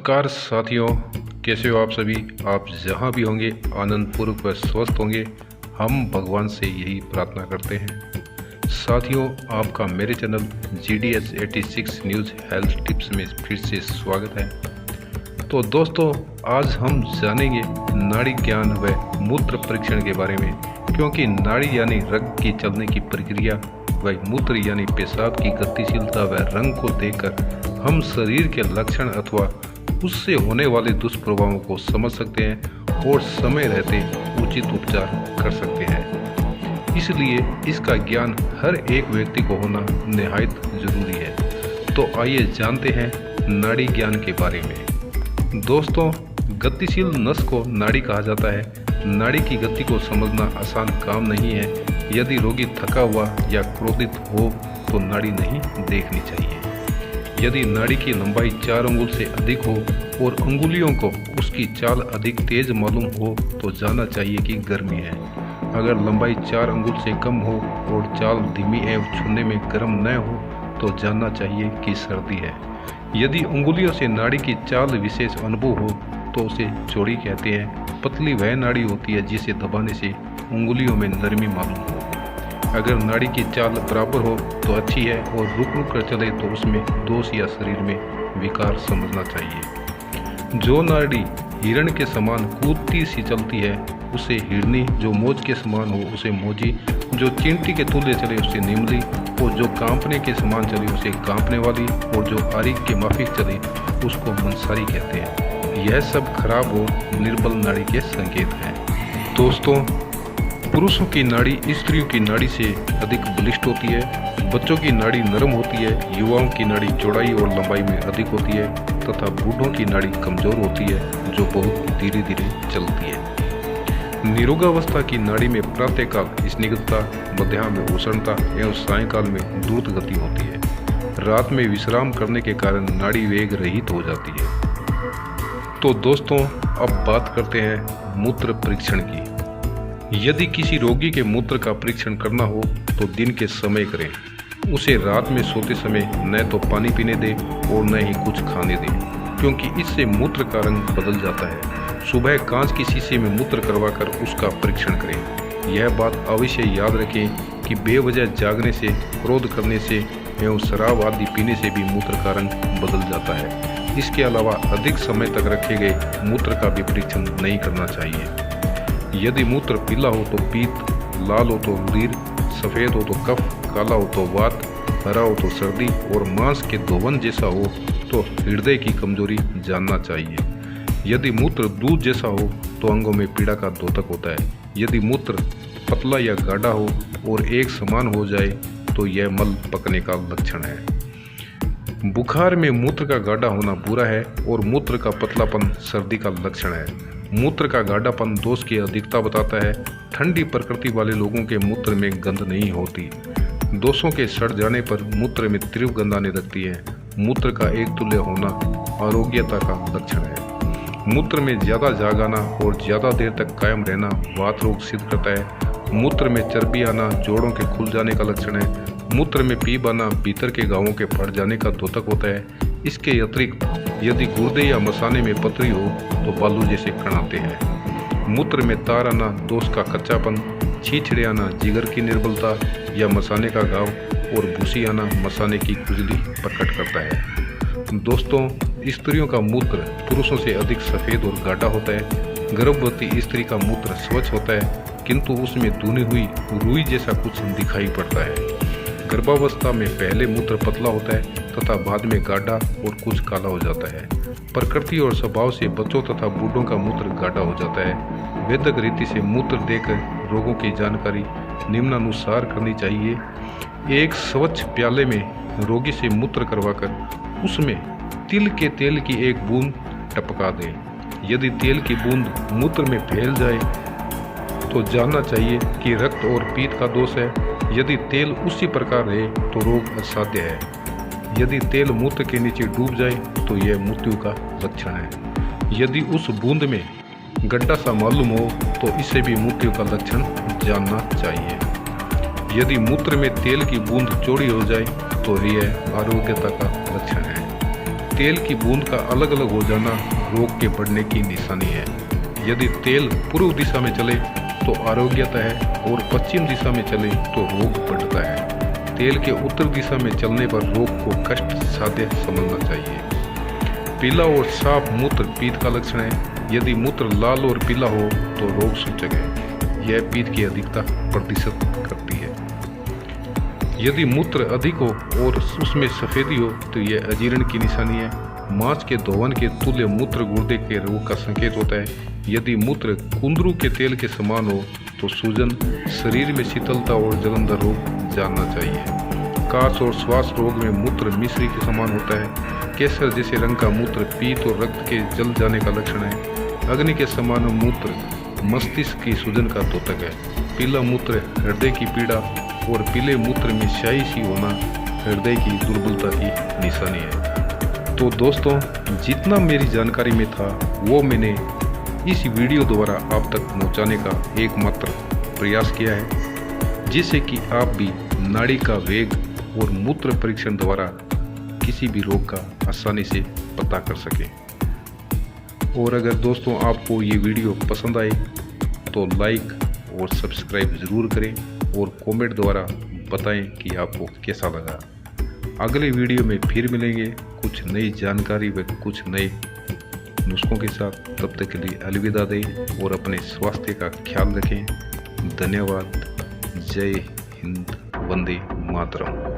नमस्कार साथियों, कैसे हो आप सभी। आप जहाँ भी होंगे आनंदपूर्वक व स्वस्थ होंगे, हम भगवान से यही प्रार्थना करते हैं। साथियों, आपका मेरे channel GDS 86 news health tips में फिर से स्वागत है। तो दोस्तों, आज हम जानेंगे नाड़ी ज्ञान व मूत्र परीक्षण के बारे में, क्योंकि नाड़ी यानी रक्त की चलने की प्रक्रिया व मूत्र यानी पेशाब की गतिशीलता व रंग को देखकर हम शरीर के लक्षण अथवा उससे होने वाले दुष्प्रभावों को समझ सकते हैं और समय रहते उचित उपचार कर सकते हैं। इसलिए इसका ज्ञान हर एक व्यक्ति को होना निहायत जरूरी है। तो आइए जानते हैं नाड़ी ज्ञान के बारे में। दोस्तों, गतिशील नस को नाड़ी कहा जाता है। नाड़ी की गति को समझना आसान काम नहीं है। यदि रोगी थका हुआ या क्रोधित हो तो नाड़ी नहीं देखनी चाहिए। यदि नाड़ी की लंबाई 4 अंगुल से अधिक हो और अंगुलियों को उसकी चाल अधिक तेज मालूम हो तो जानना चाहिए कि गर्मी है। अगर लंबाई 4 अंगुल से कम हो और चाल धीमी एवं छूने में गर्म न हो तो जानना चाहिए कि सर्दी है। यदि अंगुलियों से नाड़ी की चाल विशेष अनुभव हो तो उसे चौड़ी कहते हैं। पतली वह नाड़ी होती है जिसे दबाने से अंगुलियों में नरमी मालूम हो। अगर नाड़ी की चाल बराबर हो तो अच्छी है और रुक रुक कर चले तो उसमें दोष या शरीर में विकार समझना चाहिए। जो नाड़ी हिरण के समान कूदती सी चलती है उसे हिरनी, जो मोज के समान हो उसे मोजी, जो चींटी के तुल्य चले उसे निमली, और जो कांपने के समान चले उसे कांपने वाली, और जो आरिक के माफिक चले उसको मंसारी कहते हैं। यह सब खराब और निर्बल नाड़ी के संकेत हैं। दोस्तों, पुरुषों की नाड़ी स्त्रियों की नाड़ी से अधिक बलिष्ठ होती है। बच्चों की नाड़ी नरम होती है। युवाओं की नाड़ी चौड़ाई और लंबाई में अधिक होती है तथा बूढ़ों की नाड़ी कमजोर होती है, जो बहुत धीरे धीरे चलती है। निरोगावस्था की नाड़ी में प्रातःकाल स्निग्धता, मध्याह्न में उष्णता एवं सायंकाल में द्रुत गति होती है। रात में विश्राम करने के कारण नाड़ी वेग रहित हो जाती है। तो दोस्तों, अब बात करते हैं मूत्र परीक्षण की। यदि किसी रोगी के मूत्र का परीक्षण करना हो तो दिन के समय करें। उसे रात में सोते समय न तो पानी पीने दें और न ही कुछ खाने दें, क्योंकि इससे मूत्र का रंग बदल जाता है। सुबह कांच की शीशे में मूत्र करवाकर उसका परीक्षण करें। यह बात अवश्य याद रखें कि बेवजह जागने से, क्रोध करने से एवं शराब आदि पीने से भी मूत्र का रंग बदल जाता है। इसके अलावा अधिक समय तक रखे गए मूत्र का भी परीक्षण नहीं करना चाहिए। यदि मूत्र पीला हो तो पीत, लाल हो तो रुधिर, सफ़ेद हो तो कफ, काला हो तो वात, हरा हो तो सर्दी और मांस के धोवन जैसा हो तो हृदय की कमजोरी जानना चाहिए। यदि मूत्र दूध जैसा हो तो अंगों में पीड़ा का द्योतक होता है। यदि मूत्र पतला या गाढ़ा हो और एक समान हो जाए तो यह मल पकने का लक्षण है। बुखार में मूत्र का गाढ़ा होना बुरा है और मूत्र का पतलापन सर्दी का लक्षण है। मूत्र का गाढ़ापन दोष की अधिकता बताता है। ठंडी प्रकृति वाले लोगों के मूत्र में गंध नहीं होती। दोषों के सड़ जाने पर मूत्र में तीव्र गंध आने लगती है। मूत्र का एक तुल्य होना आरोग्यता का लक्षण है। मूत्र में ज़्यादा जाग आना और ज़्यादा देर तक कायम रहना वात रोग सिद्ध करता है। मूत्र में चर्बी आना जोड़ों के खुल जाने का लक्षण है। मूत्र में पीप आना भीतर के गांवों के फट जाने का द्योतक होता है। इसके अतिरिक्त यदि गुर्दे या मसाने में पथरी हो तो बालू जैसे कण आते हैं। मूत्र में तार आना दोष का कच्चापन, छीछड़े आना जिगर की निर्बलता या मसाने का घाव और भूसी आना मसाने की खुजली प्रकट करता है। दोस्तों, स्त्रियों का मूत्र पुरुषों से अधिक सफ़ेद और गाढ़ा होता है। गर्भवती स्त्री का मूत्र स्वच्छ होता है, किंतु उसमें धुनी हुई रुई जैसा कुछ दिखाई पड़ता है। गर्भावस्था में पहले मूत्र पतला होता है तथा बाद में गाढ़ा और कुछ काला हो जाता है। प्रकृति और स्वभाव से बच्चों तथा बूढ़ों का मूत्र गाढ़ा हो जाता है। वैदिक रीति से मूत्र देकर रोगों की जानकारी निम्नानुसार करनी चाहिए। एक स्वच्छ प्याले में रोगी से मूत्र करवाकर उसमें तिल के तेल की एक बूंद टपका दें। यदि तेल की बूंद मूत्र में फैल जाए तो जानना चाहिए कि रक्त और पीत का दोष है। यदि तेल उसी प्रकार रहे तो रोग असाध्य है। यदि तेल मूत्र के नीचे डूब जाए तो यह मृत्यु का लक्षण है। यदि उस बूंद में गड्ढा सा मालूम हो तो इसे भी मृत्यु का लक्षण जानना चाहिए। यदि मूत्र में तेल की बूंद चौड़ी हो जाए तो यह आरोग्यता का लक्षण है। तेल की बूंद का अलग अलग हो जाना रोग के बढ़ने की निशानी है। यदि तेल पूर्व दिशा में चले तो आरोग्यता है और पश्चिम दिशा में चले तो रोग बढ़ता है। तेल के उत्तर दिशा में चलने पर रोग को कष्ट साध्य समझना चाहिए। पीला और साफ मूत्र पित्त का लक्षण है। यदि मूत्र लाल और पीला हो तो रोग सूचक है। यह पित्त की अधिकता प्रतिशत करती है। यदि मूत्र अधिक हो और उसमें सफेदी हो तो यह अजीर्ण की निशानी है। मांस के धोवन के तुल्य मूत्र गुर्दे के रोग का संकेत होता है। यदि मूत्र कुंदरू के तेल के समान हो तो सूजन, शरीर में शीतलता और जलंधर रोग जानना चाहिए। काश और श्वास रोग में मूत्र मिश्री के समान होता है। केसर जैसे रंग का मूत्र पित्त और रक्त के जल जाने का लक्षण है। अग्नि के समान मूत्र मस्तिष्क की सूजन का द्योतक है। पीला मूत्र हृदय की पीड़ा और पीले मूत्र में स्याही सी होना हृदय की दुर्बलता की निशानी है। तो दोस्तों, जितना मेरी जानकारी में था वो मैंने इस वीडियो द्वारा आप तक पहुंचाने का एकमात्र प्रयास किया है, जिससे कि आप भी नाड़ी का वेग और मूत्र परीक्षण द्वारा किसी भी रोग का आसानी से पता कर सकें। और अगर दोस्तों आपको ये वीडियो पसंद आए तो लाइक और सब्सक्राइब ज़रूर करें और कमेंट द्वारा बताएं कि आपको कैसा लगा। अगले वीडियो में फिर मिलेंगे कुछ नई जानकारी व कुछ नए नुस्खों के साथ। तब तक के लिए अलविदा दें और अपने स्वास्थ्य का ख्याल रखें। धन्यवाद। जय हिंद, वंदे मातरम।